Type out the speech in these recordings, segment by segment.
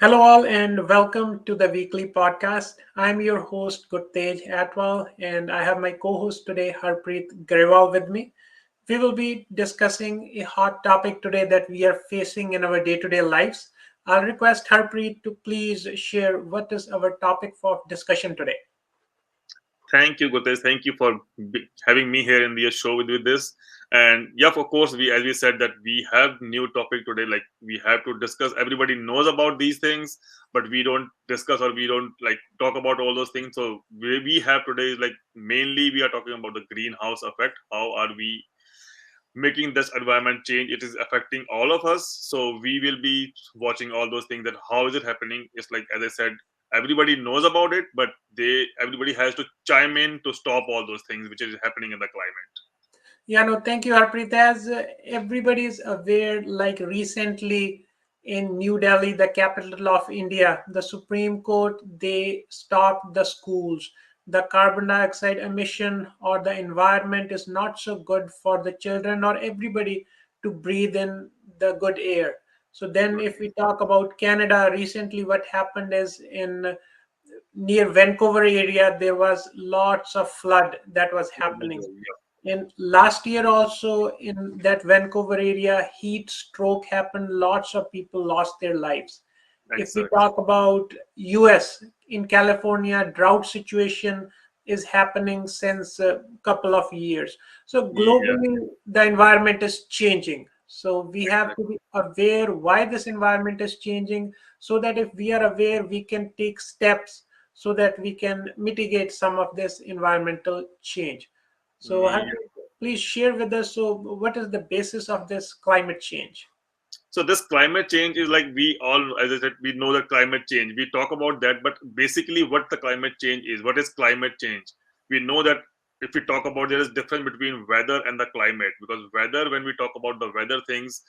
Hello, all, and welcome to the weekly podcast. I'm your host, Gurtej Atwal, and I have my co host today, Harpreet Grewal, with me. We will be discussing a hot topic today that we are facing in our day to day lives. I'll request Harpreet to please share what is our topic for discussion today. Thank you, Gutesh. Thank you for having me here in the show with this. And yeah, of course, we as we said that we have new topic today. Like we have to discuss. Everybody knows about these things, but we don't discuss or we don't like talk about all those things. So we have today is like mainly we are talking about the greenhouse effect. How are we making this environment change? It is affecting all of us, so we will be watching all those things, that how is it happening. It's like, as I said, everybody knows about it, but everybody has to chime in to stop all those things which is happening in the climate. Yeah, no, thank you, Harpreet. As everybody is aware, like recently in New Delhi, the capital of India, the Supreme Court, they stopped the schools. The carbon dioxide emission or the environment is not so good for the children or everybody to breathe in the good air. So then, if we talk about Canada, recently what happened is in near Vancouver area, there was lots of flood that was happening. Yeah, And last year also in that Vancouver area, heat stroke happened. Lots of people lost their lives. If we exactly. talk about US, in California, drought situation is happening since a couple of years. So Yeah, globally, the environment is changing. So we have to exactly. be aware why this environment is changing, so that if we are aware, we can take steps so that we can mitigate some of this environmental change. So, Yeah. Harpreet, please share with us. So, what is the basis of this climate change? So this climate change is like, we all, as I said, we know the climate change. We talk about that, but basically, what the climate change is, what is climate change? We know that if we talk about, there is difference between weather and the climate, because weather, when we talk about the weather things,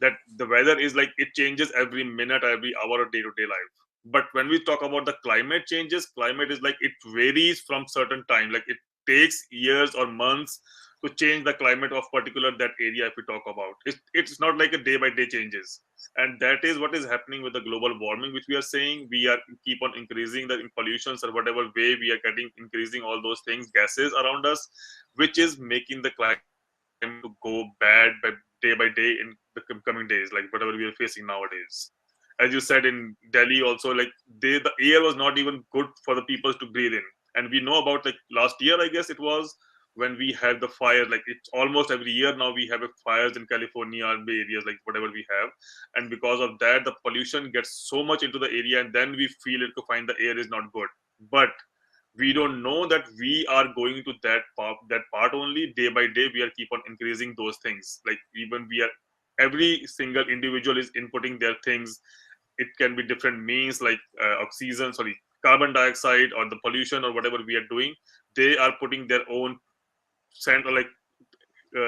that the weather is like it changes every minute, every hour of day to day life. But when we talk about the climate changes, climate is like it varies from certain time. Like it takes years or months to change the climate of particular that area. If we talk about it, it's not like a day by day changes. And that is what is happening with the global warming, which we are saying. We are keep on increasing the pollutions, or whatever way we are getting increasing all those things, gases around us, which is making the climate to go bad by day in the coming days, like whatever we are facing nowadays. As you said, in Delhi also, like the air was not even good for the people to breathe in. And we know about, like, last year, I guess it was, when we had the fire. Like it's almost every year now we have a fires in California and Bay areas, like whatever we have. And because of that, the pollution gets so much into the area, and then we feel it to find the air is not good. But we don't know that we are going to that part only. Day by day we are keep on increasing those things. Like even we are, every single individual is inputting their things. It can be different means, like oxygen, sorry, carbon dioxide, or the pollution, or whatever we are doing. They are putting their own cent, or like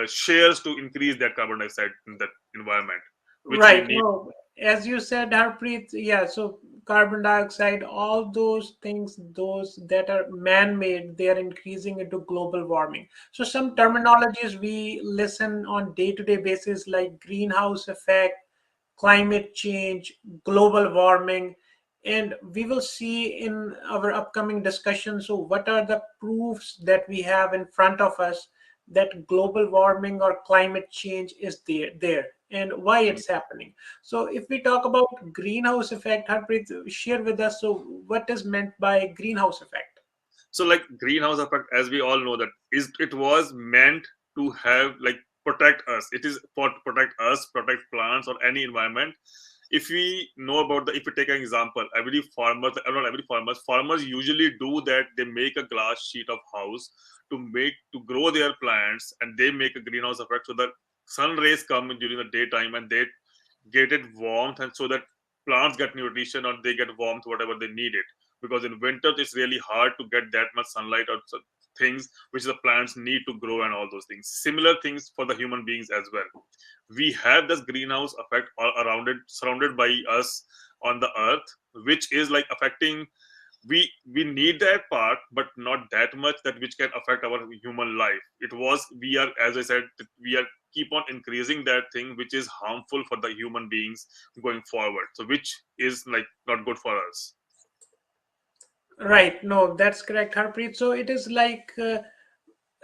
shares to increase that carbon dioxide in that environment, which we Right. need. No, as you said, Harpreet, yeah, so carbon dioxide, all those things, those that are man-made, they are increasing into global warming. So some terminologies we listen on day-to-day basis like greenhouse effect, climate change, global warming, and we will see in our upcoming discussion. So, what are the proofs that we have in front of us that global warming or climate change is there, and why it's happening? So, if we talk about greenhouse effect, Harpreet, share with us. So, what is meant by greenhouse effect? So like greenhouse effect, as we all know, that is, it was meant to have, like, protect us. It is for to protect us, protect plants or any environment. If we know about the, if we take an example, every farmer, not every farmers usually do that. They make a glass sheet of house to grow their plants, and they make a greenhouse effect, so that sun rays come during the daytime, and they get it warmth, and so that plants get nutrition, or they get warmth whatever they need it. Because in winter it's really hard to get that much sunlight, or things which the plants need to grow, and all those things. Similar things for the human beings as well. We have this greenhouse effect all around it, surrounded by us on the earth, which is like affecting we need that part, but not that much that which can affect our human life. It was, we are, as I said, we are keep on increasing that thing which is harmful for the human beings going forward, so which is like not good for us. Right. No, that's correct, Harpreet. So it is like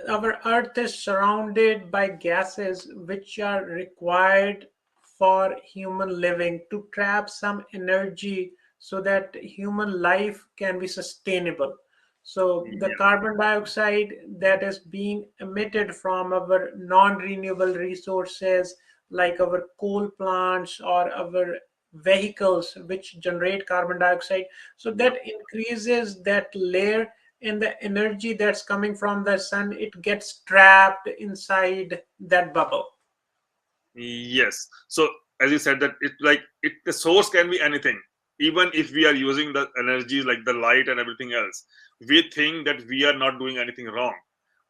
our Earth is surrounded by gases which are required for human living to trap some energy so that human life can be sustainable. So the Yeah. carbon dioxide that is being emitted from our non-renewable resources like our coal plants or our vehicles which generate carbon dioxide, so Yep. that increases that layer, and the energy that's coming from the sun, it gets trapped inside that bubble. Yes. So as you said that it like it the source can be anything. Even if we are using the energies like the light and everything else, we think that we are not doing anything wrong.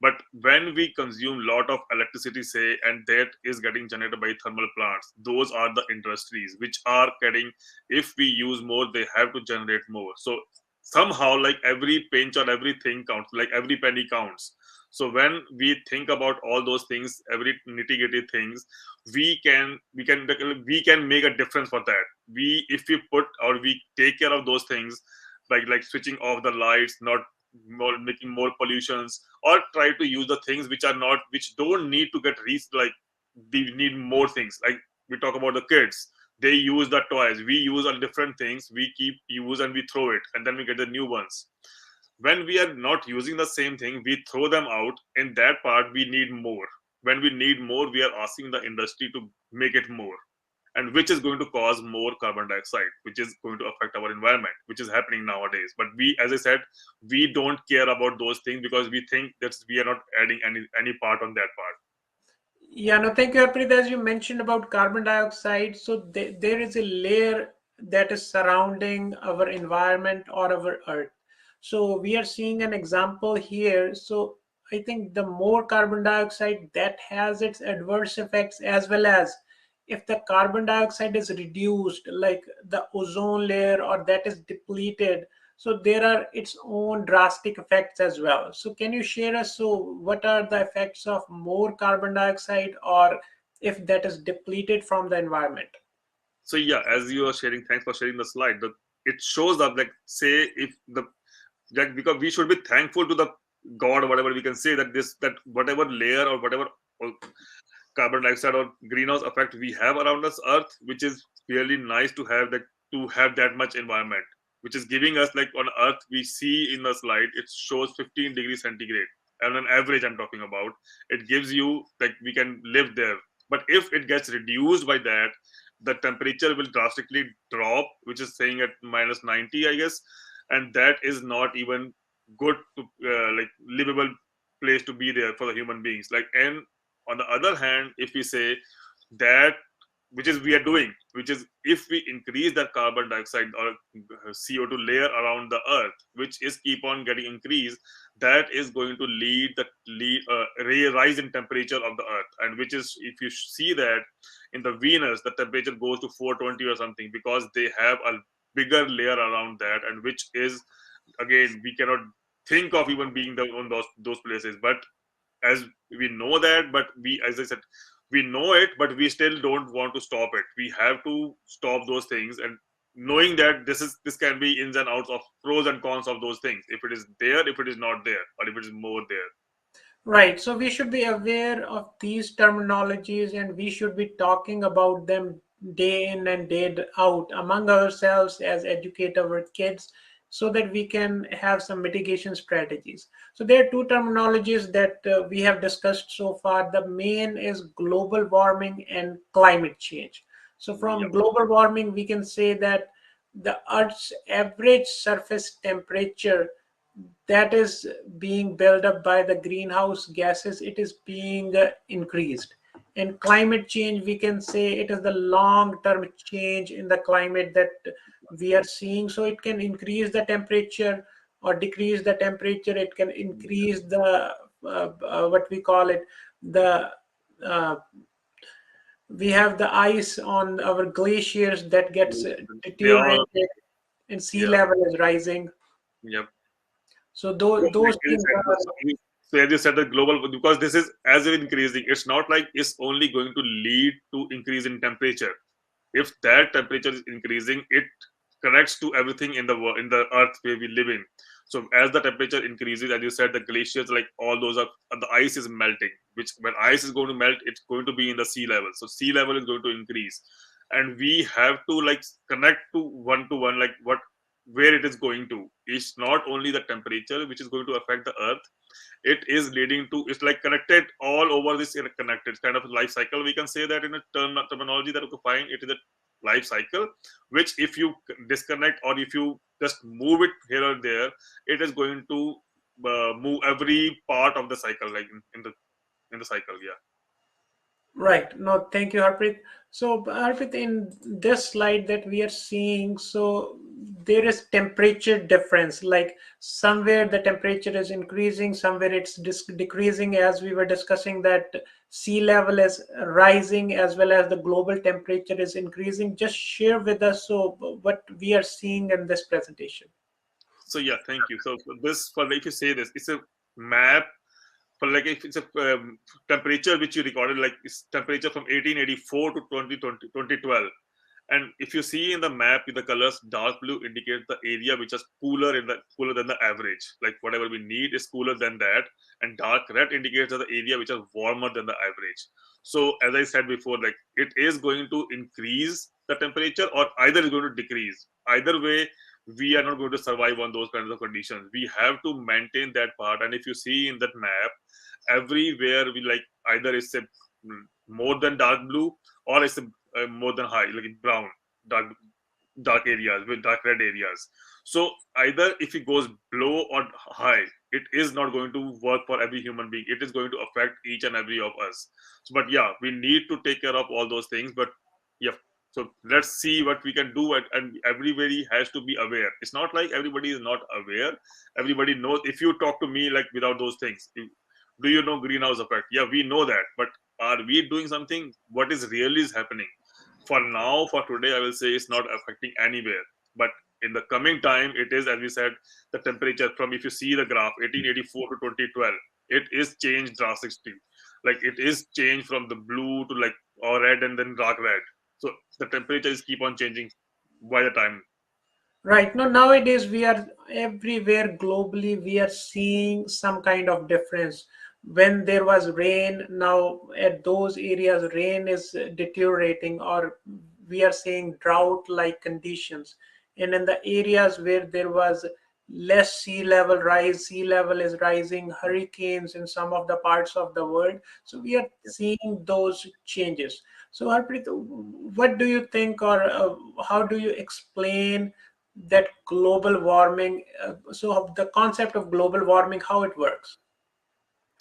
But when we consume lot of electricity, say, and that is getting generated by thermal plants, those are the industries which are getting. If we use more, they have to generate more. So somehow, like every pinch or everything counts, like every penny counts. So when we think about all those things, every nitty gritty things, we can make a difference for that. We, if we put or we take care of those things, like switching off the lights, not more making more pollutions, or try to use the things which are not, which don't need to get like they need more things. Like we talk about the kids, they use the toys, we use all different things, we keep use and we throw it, and then we get the new ones. When we are not using the same thing, we throw them out. In that part, we need more. When we need more, we are asking the industry to make it more, and which is going to cause more carbon dioxide, which is going to affect our environment, which is happening nowadays. But we, as I said, we don't care about those things because we think that we are not adding any part on that part. Yeah, no, thank you, Harpreet. As you mentioned about carbon dioxide, so there is a layer that is surrounding our environment or our earth. So we are seeing an example here. So I think the more carbon dioxide, that has its adverse effects, as well as if the carbon dioxide is reduced, like the ozone layer, or that is depleted, so there are its own drastic effects as well. So can you share us, so what are the effects of more carbon dioxide, or if that is depleted from the environment? So yeah, as you are sharing, thanks for sharing the slide. That it shows up, like, say, if the, like, because we should be thankful to the god or whatever we can say, that this, that whatever layer or whatever carbon dioxide or greenhouse effect we have around us earth, which is really nice to have that, to have that much environment, which is giving us, like on earth we see in the slide, it shows 15 degrees centigrade, and on average I'm talking about, it gives you like we can live there. But if it gets reduced by that, the temperature will drastically drop, which is saying at minus 90, I guess. And that is not even good to like livable place to be there for the human beings. Like, and on the other hand, if we say that, which is we are doing, which is if we increase that carbon dioxide or CO2 layer around the earth, which is keep on getting increased, that is going to rise in temperature of the earth. And which is, if you see that in the Venus, the temperature goes to 420 or something, because they have a bigger layer around that, and which is, again, we cannot think of even being on those places. But as we know that, but we, as I said, we know it, but we still don't want to stop it. We have to stop those things, and knowing that this can be ins and outs of pros and cons of those things, if it is there, if it is not there, or if it is more there. Right. So we should be aware of these terminologies, and we should be talking about them day in and day out among ourselves as educate our kids, so that we can have some mitigation strategies. So there are two terminologies that we have discussed so far. The main is global warming and climate change. So Yeah. from global warming, we can say that the Earth's average surface temperature that is being built up by the greenhouse gases, it is being increased. And climate change, we can say it is the long term change in the climate that we are seeing. So it can increase the temperature or decrease the temperature, it can increase the what we call it, the uh, we have the ice on our glaciers that gets They all, deteriorated, and sea yeah. level is rising. Yep. So So, like those as you things said, are as you said, the global, because this is as it increasing, it's not like it's only going to lead to increase in temperature. If that temperature is increasing, it connects to everything in the in the earth where we live in. So as the temperature increases, as you said, the glaciers, like all those are, the ice is melting, which when ice is going to melt, it's going to be in the sea level. So sea level is going to increase, and we have to like connect to one, like what, where it is going to. It's not only the temperature which is going to affect the earth, it is leading to, it's like connected all over this interconnected kind of life cycle. We can say that in a terminology that we can find, it is a life cycle, which if you disconnect or if you just move it here or there, it is going to move every part of the cycle, like in the cycle. Yeah. right. No, thank you, Harpreet. So, Harpreet, in this slide that we are seeing, so there is temperature difference. Like somewhere the temperature is increasing, somewhere it's decreasing. As we were discussing, that sea level is rising as well as the global temperature is increasing. Just share with us so what we are seeing in this presentation. So yeah, thank you. So for this, for like, if you say this, it's a map for like if it's a temperature which you recorded, like it's temperature from 1884 to 2012. And if you see in the map, the colors dark blue indicates the area which is cooler than the average. Like whatever we need is cooler than that, and dark red indicates the area which is warmer than the average. So as I said before, like it is going to increase the temperature or either is going to decrease. Either way, we are not going to survive on those kinds of conditions. We have to maintain that part. And if you see in that map, everywhere we like either it's a more than dark blue or it's a more than high, like brown, dark dark areas with dark red areas. So either if it goes below or high, it is not going to work for every human being. It is going to affect each and every of us. So, but yeah, we need to take care of all those things. But yeah, so let's see what we can do, and everybody has to be aware. It's not like everybody is not aware. Everybody knows. If you talk to me like without those things, do you know greenhouse effect? Yeah, we know that, but are we doing something? What is really is happening? For now, for today, I will say it's not affecting anywhere. But in the coming time, it is, as we said, the temperature from, if you see the graph, 1884 to 2012, it is changed drastically. Like it is changed from the blue to like or red and then dark red. So the temperature is keep on changing by the time. Right. Now, nowadays we are everywhere globally, we are seeing some kind of difference. When there was rain, now at those areas, rain is deteriorating, or we are seeing drought-like conditions. And in the areas where there was less sea level rise, sea level is rising, hurricanes in some of the parts of the world. So we are seeing those changes. So, Harpreet, what do you think, or how do you explain that global warming, so the concept of global warming, how it works?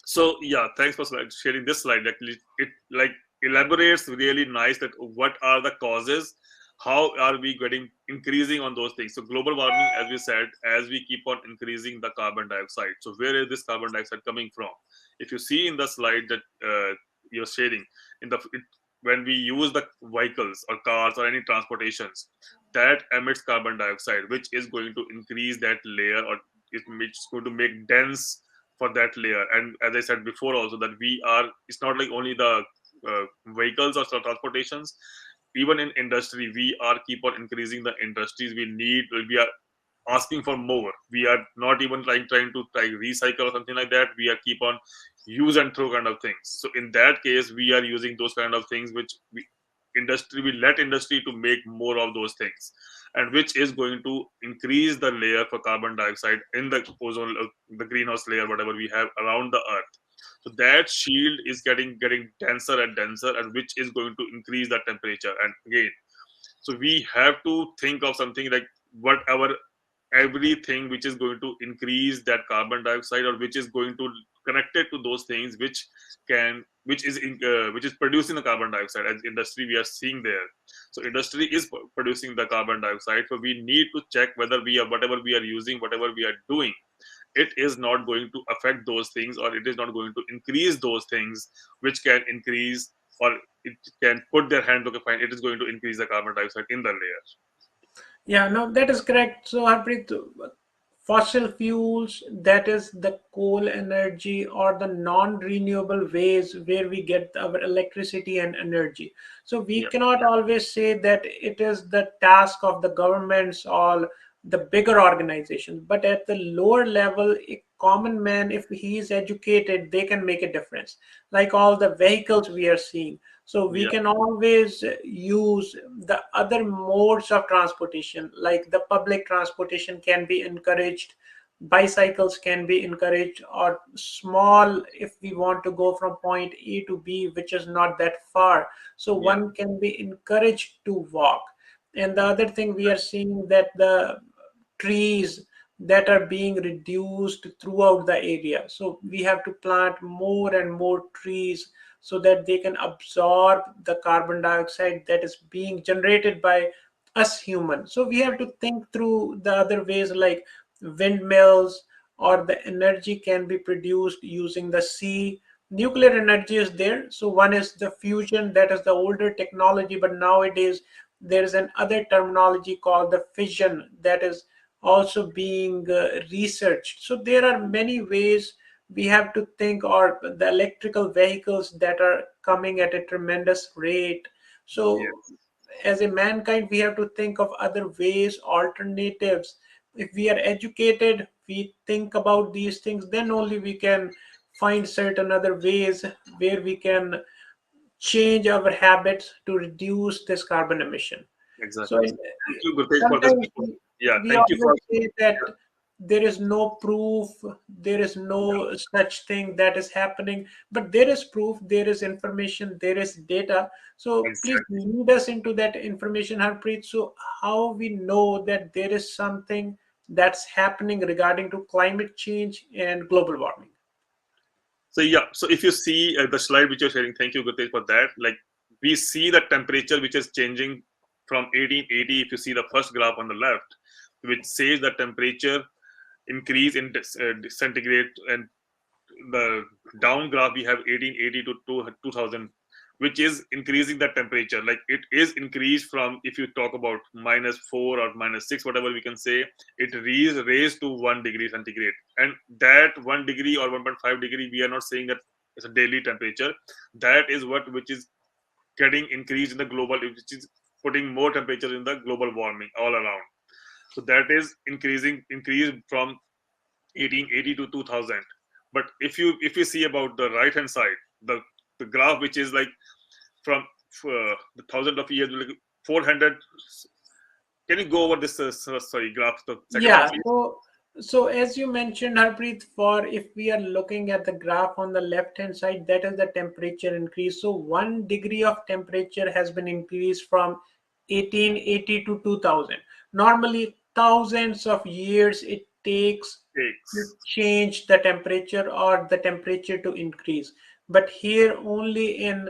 So yeah, thanks for sharing this slide. Actually, it like elaborates really nice that what are the causes, how are we getting increasing on those things. So global warming, as we said, as we keep on increasing the carbon dioxide. So where is this carbon dioxide coming from? If you see in the slide that you're sharing, in the when we use the vehicles or cars or any transportations, that emits carbon dioxide, which is going to increase that layer, or it's going to make dense for that layer. And as I said before also, that we are, it's not like only the vehicles or transportations, even in industry we are keep on increasing the industries we need. We are asking for more. We are not even trying to recycle or something like that. We are keep on use and throw kind of things. So in that case, we are using those kind of things which we let industry to make more of those things, and which is going to increase the layer for carbon dioxide in the ozone, the greenhouse layer, whatever we have around the earth. So that shield is getting denser and denser, and which is going to increase the temperature. And again, so we have to think of something like whatever, everything which is going to increase that carbon dioxide, or which is going to connect it to those things which can, which is producing the carbon dioxide. As industry we are seeing there, so industry is producing the carbon dioxide. So we need to check whether we are, whatever we are using, whatever we are doing, it is not going to affect those things, or it is not going to increase those things which can increase, or it can put their hand, okay fine, it is going to increase the carbon dioxide in the layer. Yeah, no, that is correct. So, Harpreet, fossil fuels, that is the coal energy or the non-renewable ways where we get our electricity and energy. So we Yeah. cannot always say that it is the task of the governments or the bigger organizations, but at the lower level, a common man, if he is educated, they can make a difference. Like all the vehicles we are seeing, so we Yeah. can always use the other modes of transportation, like the public transportation can be encouraged, bicycles can be encouraged, or small, if we want to go from point A to B, which is not that far. So Yeah. one can be encouraged to walk. And the other thing we are seeing that the trees that are being reduced throughout the area. So we have to plant more and more trees so that they can absorb the carbon dioxide that is being generated by us humans. So we have to think through the other ways like windmills, or the energy can be produced using the sea. Nuclear energy is there. So one is the fusion, that is the older technology, but nowadays there is an other terminology called the fission that is also being researched. So there are many ways we have to think, or the electrical vehicles that are coming at a tremendous rate. So Yes. as a mankind, we have to think of other ways, alternatives. If we are educated, we think about these things, then only we can find certain other ways where we can change our habits to reduce this carbon emission. So Exactly. Thank you, Gurtesh, for this. sometimes Yeah. we Thank you always for. say that there is no proof, there is no such thing that is happening, but there is proof, there is information, there is data. So please Exactly. lead us into that information, Harpreet. So how we know that there is something that's happening regarding to climate change and global warming? So yeah, so if you see the slide which you're sharing, thank you, Gutesh, for that. Like we see the temperature which is changing from 1880. If you see the first graph on the left, which says the temperature increase in centigrade, and the down graph we have 1880 to 2000, which is increasing the temperature. Like it is increased from, if you talk about -4 or -6, whatever we can say, it raised to 1 degree centigrade. And that 1 degree or 1.5 degree, we are not saying that it's a daily temperature. That is what which is getting increased in the global, which is putting more temperature in the global warming all around. So that is increased from 1880 to 2000. But if you see about the right hand side, the graph which is like from the thousand of years, like 400. Can you go over this sorry graph, the second one, Yeah, please? so as you mentioned, Harpreet, for if we are looking at the graph on the left-hand side, that is the temperature increase. So 1 degree of temperature has been increased from 1880 to 2000. Normally, thousands of years it takes to Takes. change the temperature or the temperature to increase. But here only in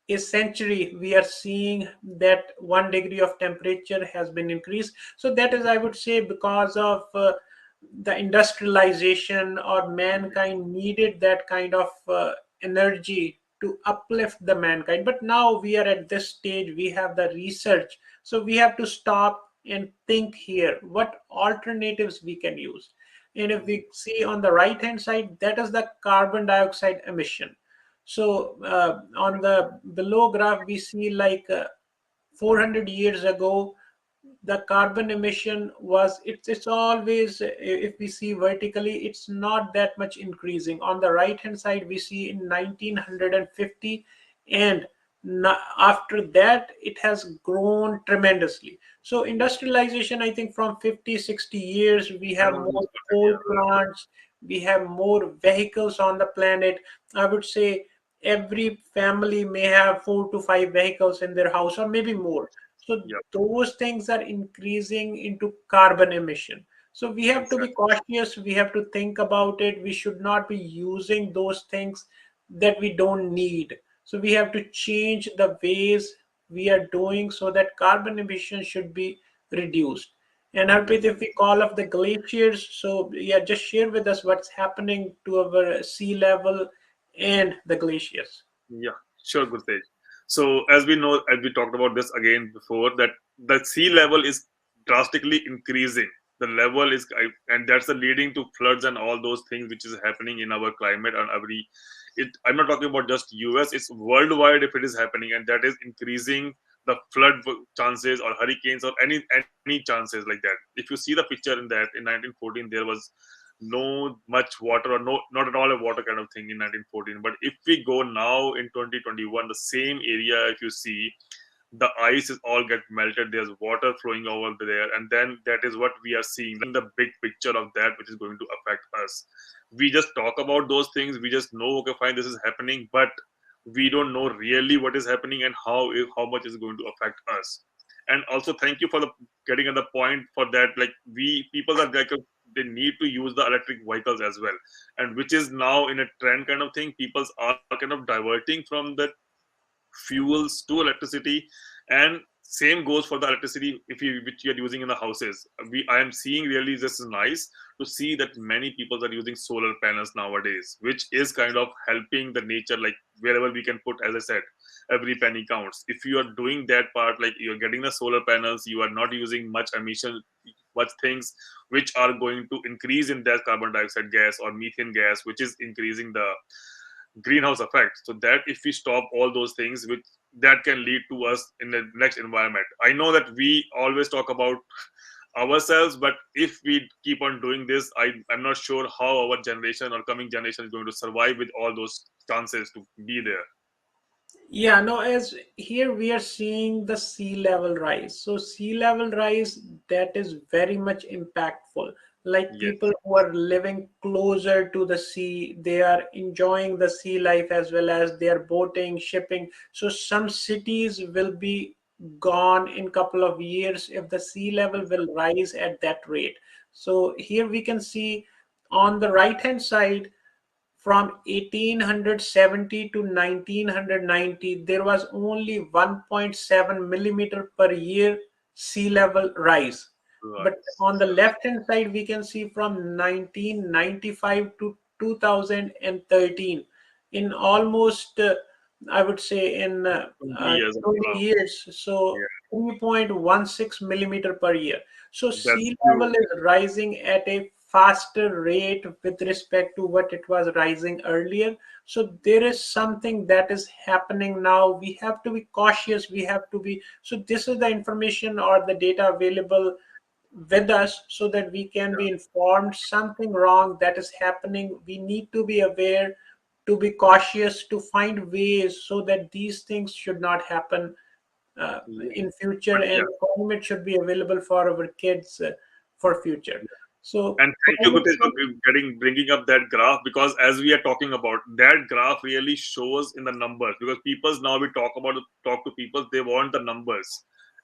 a century we are seeing that 1 degree of temperature has been increased. So that is, I would say, because of the industrialization, or mankind needed that kind of energy to uplift the mankind. But now we are at this stage, we have the research, so we have to stop and think here what alternatives we can use. And if we see on the right hand side, that is the carbon dioxide emission. So on the below graph, we see like 400 years ago, the carbon emission was, it's always, if we see vertically, it's not that much increasing. On the right hand side, we see in 1950, and after that it has grown tremendously. So industrialization, I think from 50, 60 years, we have more coal plants, we have more vehicles on the planet. I would say every family may have 4 to 5 vehicles in their house, or maybe more. So Yeah. those things are increasing into carbon emission. So we have to be Exactly. cautious. We have to think about it. We should not be using those things that we don't need. So we have to change the ways we are doing so that carbon emissions should be reduced. And Harpreet, if we call up the glaciers, so yeah, just share with us what's happening to our sea level and the glaciers. Yeah, sure, Gurtej. So as we know, as we talked about this again before, that the sea level is drastically increasing. The level is, and that's the leading to floods and all those things which is happening in our climate and every. I'm not talking about just US. It's worldwide if it is happening, and that is increasing the flood chances or hurricanes or any chances like that. If you see the picture in that in 1914, there was no much water or no not at all a water kind of thing in 1914. But if we go now in 2021, the same area, if you see, the ice is all get melted, there's water flowing over there, and then that is what we are seeing, the big picture of that which is going to affect us. We just talk about those things, we just know, okay, fine, this is happening, but we don't know really what is happening and how much is going to affect us. And also thank you for the getting at the point for that, like we people are like they need to use the electric vehicles as well, and which is now in a trend kind of thing. People are kind of diverting from the fuels to electricity, and same goes for the electricity if you which you're using in the houses. I am seeing, really this is nice to see that many people are using solar panels nowadays, which is kind of helping the nature, like wherever we can put, as I said, every penny counts. If you are doing that part, like you're getting the solar panels, you are not using much emission, much things which are going to increase in that carbon dioxide gas or methane gas, which is increasing the greenhouse effect. So that if we stop all those things, which that can lead to us in the next environment. I know that we always talk about ourselves, but if we keep on doing this, I'm not sure how our generation or coming generation is going to survive with all those chances to be there. Yeah, no, as here we are seeing the sea level rise. So sea level rise, that is very much impactful. Like Yes. people who are living closer to the sea, they are enjoying the sea life as well as they are boating, shipping. So some cities will be gone in couple of years if the sea level will rise at that rate. So here we can see on the right hand side from 1870 to 1990, there was only 1.7 millimeter per year sea level rise. Right. But on the left hand side, we can see from 1995 to 2013, in almost, I would say, in 20 years of 20 now. years, so Yeah, 3.16 millimeter per year. So that's sea level true. is rising at a faster rate with respect to what it was rising earlier. So there is something that is happening now. We have to be cautious. We have to be. So this is the information or the data available with us so that we can be Yeah, informed. Something wrong that is happening. We need to be aware, to be cautious, to find ways so that these things should not happen uh, yeah. in future, But and yeah. climate should be available for our kids for future. So And thank you, climate Gutesh, for change, bringing up that graph, because as we are talking about that graph really shows in the numbers, because people now we talk to people, they want the numbers.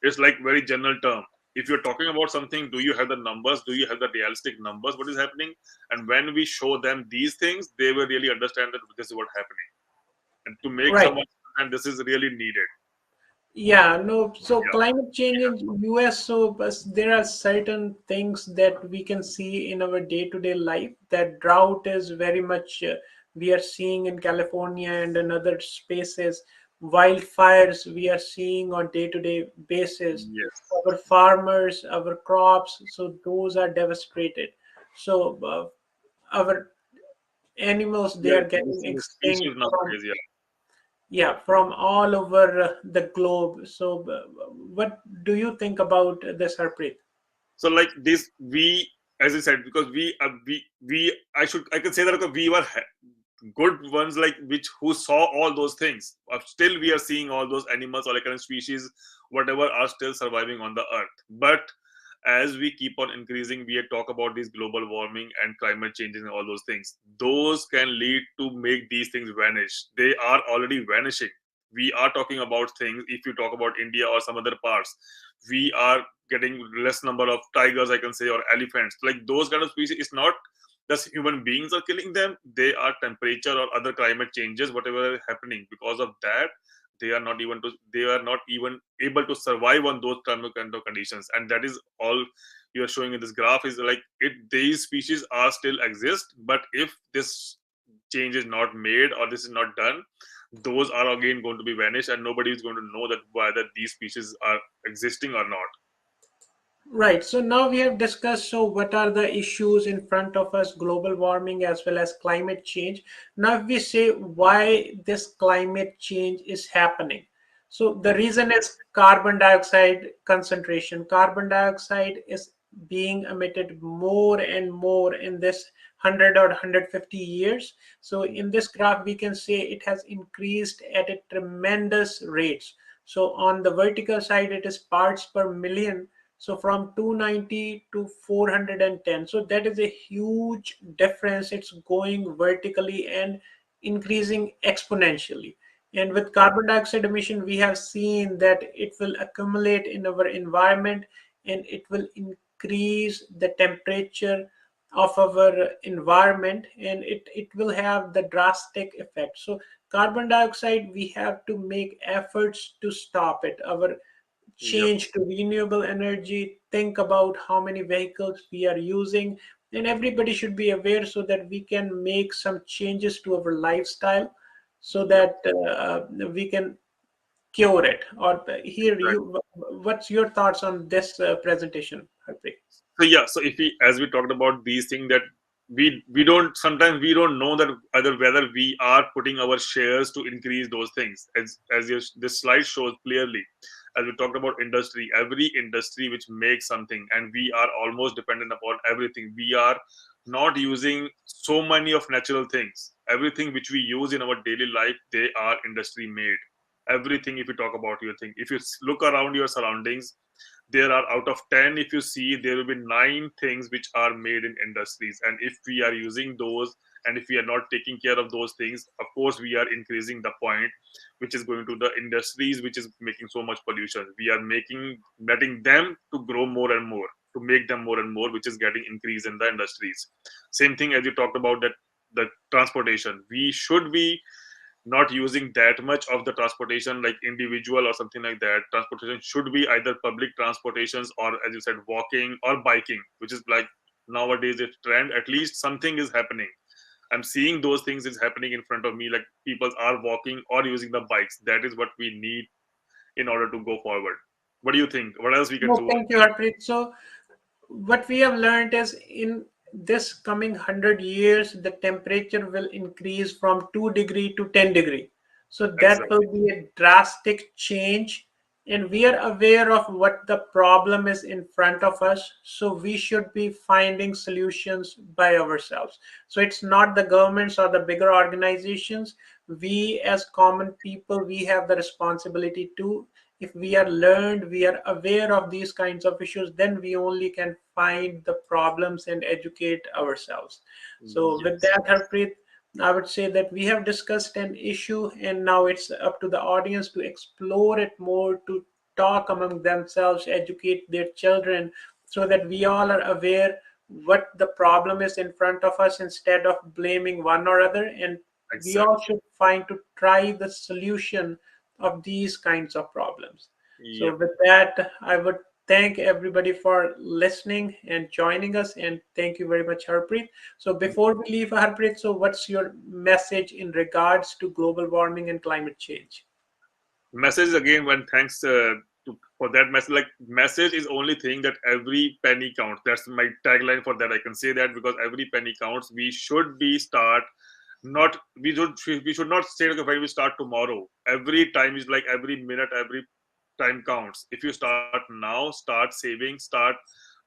It's like very general term. If you're talking about something, do you have the numbers? Do you have the realistic numbers? What is happening? And when we show them these things, they will really understand that this is what's happening. And to make right? someone understand, this is really needed. Yeah, no. So Yeah. climate change in US. So there are certain things that we can see in our day-to-day life. That drought is very much we are seeing in California and in other spaces. Wildfires we are seeing on day-to-day basis. Yes. Our farmers, our crops. So those are devastated. So our animals, they Yeah. are getting Missing extinct species from, nowadays. Yeah. yeah, from all over the globe. So what do you think about this, Harpreet? So like this, we, as I said, because we I can say that because we were good ones, like which who saw all those things. Still, we are seeing all those animals or like kind of species, whatever, are still surviving on the earth. But as we keep on increasing, we talk about these global warming and climate changes and all those things. Those can lead to make these things vanish. They are already vanishing. We are talking about things. If you talk about India or some other parts, we are getting less number of tigers, I can say, or elephants. Like those kind of species, it's not just human beings are killing them. They are temperature or other climate changes, whatever is happening. Because of that, they are not even able to survive on those kind of conditions. And that is all you are showing in this graph, is like these species are still exist, but if this change is not made or this is not done, those are again going to be vanished, and nobody is going to know that whether these species are existing or not. Right. So now we have discussed so what are the issues in front of us, global warming as well as climate change. Now if we say why this climate change is happening. So the reason is carbon dioxide concentration. Carbon dioxide is being emitted more and more in this 100 or 150 years. So in this graph we can say it has increased at a tremendous rates. So on the vertical side it is parts per million, so from 290 to 410. So that is a huge difference. It's going vertically and increasing exponentially. And with carbon dioxide emission, we have seen that it will accumulate in our environment and it will increase the temperature of our environment, and it will have the drastic effect. So carbon dioxide, we have to make efforts to stop it. Our Yep. change to renewable energy, think about how many vehicles we are using, and everybody should be aware so that we can make some changes to our lifestyle so Yep. that we can cure it. Or here, Exactly. what's your thoughts on this presentation, Harpreet? So yeah, so if we, as we talked about these things, that we don't, sometimes we don't know that either whether we are putting our shares to increase those things, as this slide shows clearly. As we talked about industry, every industry which makes something, and we are almost dependent upon everything. We are not using so many of natural things. Everything which we use in our daily life, they are industry made. Everything, if you talk about your thing, if you look around your surroundings, there are, out of 10, if you see, there will be 9 things which are made in industries. And if we are using those, and if we are not taking care of those things, of course we are increasing the point which is going to the industries which is making so much pollution. We are making, letting them to grow more and more, to make them more and more, which is getting increase in the industries. Same thing as you talked about, that the transportation, we should be not using that much of the transportation like individual or something like that. Transportation should be either public transportations, or as you said, walking or biking, which is like nowadays it's trend. At least something is happening. I'm seeing those things is happening in front of me, like people are walking or using the bikes. That is what we need in order to go forward. What do you think? What else we can No, do? thank you, Harpreet. So what we have learned is in this coming 100 years, the temperature will increase from 2 degree to 10 degree. So that will Exactly. be a drastic change. And we are aware of what the problem is in front of us. So we should be finding solutions by ourselves. So it's not the governments or the bigger organizations. We as common people, we have the responsibility to, if we are learned, we are aware of these kinds of issues, then we only can find the problems and educate ourselves. So with Yes. that, Harpreet, I would say that we have discussed an issue and now it's up to the audience to explore it more, to talk among themselves, educate their children so that we all are aware what the problem is in front of us instead of blaming one or other, and we all Exactly. should find to try the solution of these kinds of problems. So, Yep. with that, I would thank everybody for listening and joining us, and thank you very much, Harpreet. So, before we leave, Harpreet, so what's your message in regards to global warming and climate change? Message again, one thanks for that message. Like, message is only thing that every penny counts. That's my tagline for that. I can say that because every penny counts. We should be start, not we should not say, okay, when we start tomorrow. Every time is like every minute, every time counts. If you start now, start saving, start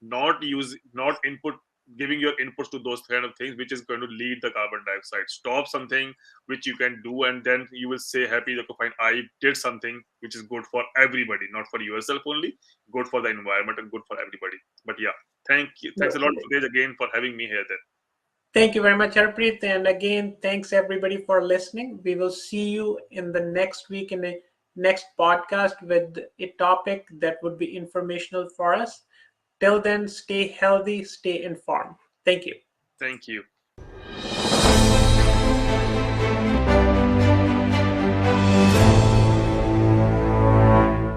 not input, giving your inputs to those kind of things which is going to lead the carbon dioxide. Stop something which you can do, and then you will say happy that, fine, I did something which is good for everybody, not for yourself only, good for the environment and good for everybody. But yeah, thank you, thanks a lot, Sudhej, again for having me here then. Thank you very much, Harpreet. And again, thanks everybody for listening. We will see you in the next week in the next podcast with a topic that would be informational for us. Till then, stay healthy, stay informed. Thank you. Thank you.